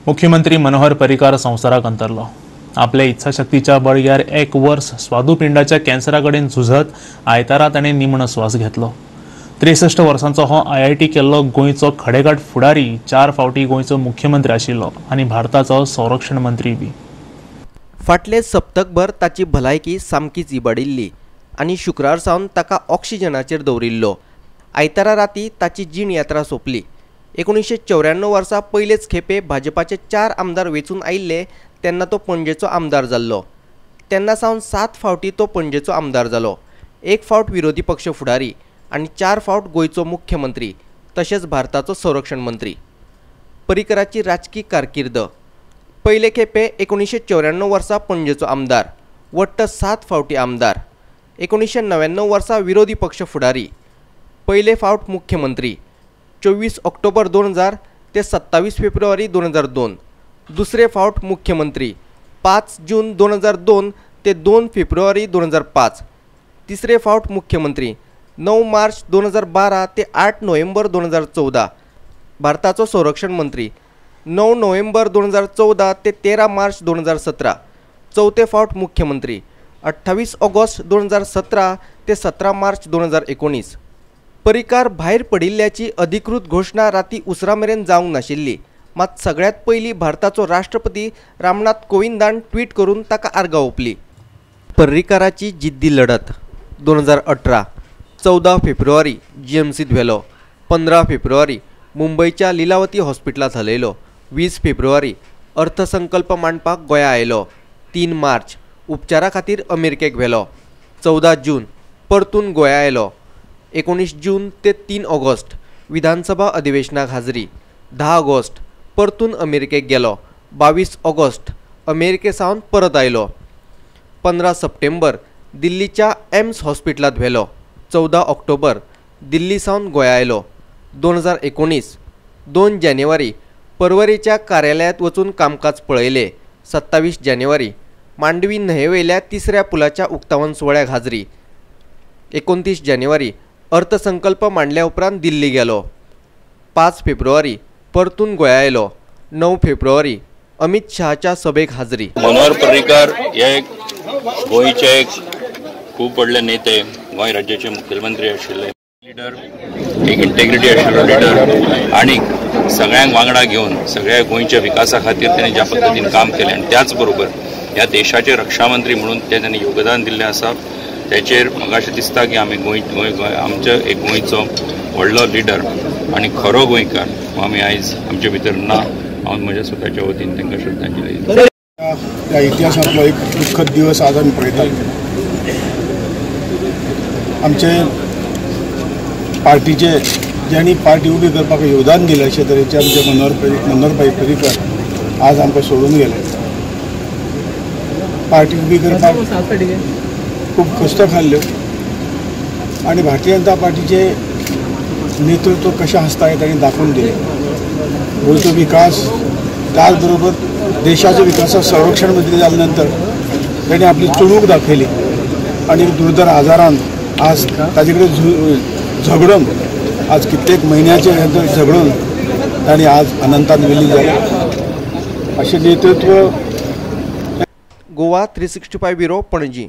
मुख्यमंत्री मनोहर पर्रीकार संवसाराक अंतरलो। आपल्या इच्छाशक्तीच्या बळग्यार एक वर्स स्वादुपिंडाच्या कॅन्सराकडेन झुजत आयतारा ताणें निमणो श्वास घेतलो। 63 वर्सांचो हो IIT केल्लो गोंयचो खडेगाठ फुडारी 4 फावटी गोंयचो मुख्यमंत्री आशिल्लो आनी भारताचो संरक्षण मंत्री बी। फाटले सप्तकभर ताची भलायकी सामकीच इबाडिल्ली आनी शुक्रार सावन ताका ऑक्सिजनाचेर दवरिल्लो। आयतारा राती ताची जीण यात्रा सोंपली। 1994 वर्सा पयलेच खेपे भाजपाचे 4 आमदार वेचून आयिल्ले तेन्ना तो पणजेचो आमदार जाल्लो। तेन्ना सावन 7 फावटी तो पणजेचो आमदार जालो। 1 फावट विरोधी पक्ष फुडारी आनी 4 फावट गोंयचो मुख्यमंत्री तशेंच भारताचो संरक्षण मंत्री। पर्रीकाराची राजकी कारकीर्द पयले खेपे 1994 वर्सा पणजेचो आमदार, वट्ट 7 फावटी आमदार। 1999 वर्सा विरोधी पक्ष फुडारी, पयले फावट मुख्यमंत्री 24 ऑक्टोबर 2000 ते 27 फेब्रुवारी 2002, दुसरे फावट मुख्यमंत्री 5 जून 2002 ते 2 फेब्रुवारी 2005, तिसरे फावट मुख्यमंत्री 9 मार्च 2012 ते 8 नोव्हेंबर 2014, भारताचो संरक्षण मंत्री 9 नोव्हेंबर 2014 ते 13 मार्च 2017, चौथे फावट मुख्यमंत्री 28 ऑगस्ट 2017 ते 17 मार्च 2019। पर्रीकार भायर पडिल्ल्याची अधिकृत घोषणा राती उसरा मेरेन जावंक नाशिल्ली, मात सगळ्यात पयलीं भारताचो राष्ट्रपती रामनाथ कोविंदान ट्वीट करून ताका आर्गां ओंपली। पर्रीकाराची जिद्दी लढत 2018 14 फेब्रुवारी GMCत व्हेलो, 15 फेब्रुवारी मुंबयच्या लिलावती हॉस्पिटलांत हलयलो, 20 फेब्रुवारी अर्थसंकल्प मांडपाक गोंया आयलो, 3 मार्च उपचारा खातीर अमेरिकेक व्हेलो, 14 जून परतून गोंया आयलो, 19 जून ते 3 ऑगस्ट विधानसभा अधिवेशनाक हाजरी, 10 ऑगस्ट परतून अमेरिकेक गेलो, 22 ऑगस्ट अमेरिके सावन परत आयलो, 15 सप्टेंबर दिल्लीच्या एम्स हॉस्पिटलांत व्हेलो, 14 ऑक्टोबर दिल्ली सावन गोंया आयलो, 2019 2 जानेवारी पर्वरीच्या कार्यालयात वचून कामकाज पळयले, 27 जानेवारी मांडवी न्हंयेवेल्या 3ऱ्या पुलाच्या उक्तावण सुवाळ्याक हाजरी, 29 जानेवारी अर्थसंकल्प मांडल्या उपरांत दिल्ली गेलो, 5 फेब्रुवारी परतून गोंया आयलो, 9 फेब्रुवारी अमित शहाच्या सभेक हाजरी। मनोहर पर्रीकार हे गोंयचे एक खूब व्हडले नेते, गोंय राज्याचे मुख्यमंत्री आशिल्ले लिडर, एक इंटेग्रिटी आशिल्लो लिडर आनी सगळ्यांक वांगडा घेवन सगळ्या गोंयच्या विकासा खातीर ताणें ज्या पद्दतीन काम केलें आनी त्याच बरोबर ह्या देशाचे रक्षा मंत्री म्हणून ते ताणें योगदान दिल्लें आसा। त्याचेर म्हाका अशें दिसता की आमी आमच्या एक गोंयचो व्हडलो लिडर आनी खरो गोंयकार हो आमी आयज आमचे भितर ना। हांव म्हज्या स्वताच्या वतीन तांकां श्रद्धांजली दिता। त्या इतिहासांतलो एक दुख्खद दिवस आज आमी पळयतात। आमचे पार्टीचे ज्यांनी पार्टी उबी करपाक योगदान दिलें अशे तरेचे आमचे मनोहरभाई पर्रीकार आज आमकां सोडून गेले। पार्टी उबी करपाक खूब कश्ट खाल्ल्यो आनी भारतीय जनता पार्टीचे नेतृत्व कशें आसता हें तांणी दाखोवन दिलें। गोंयचो विकास त्याच बरोबर देशाच्या विकासात संरक्षण मंत्री जाल्या नंतर ताणें आपली चळवळ दाखयली आनी दुर्धर आजारान आज ताजे कडेन झगडून आज कित्येक म्हयन्याचे झगडून ताणें आज अनंतान विलीन जालें। अशें नेतृत्व गोवा 365 ब्युरो पणजी।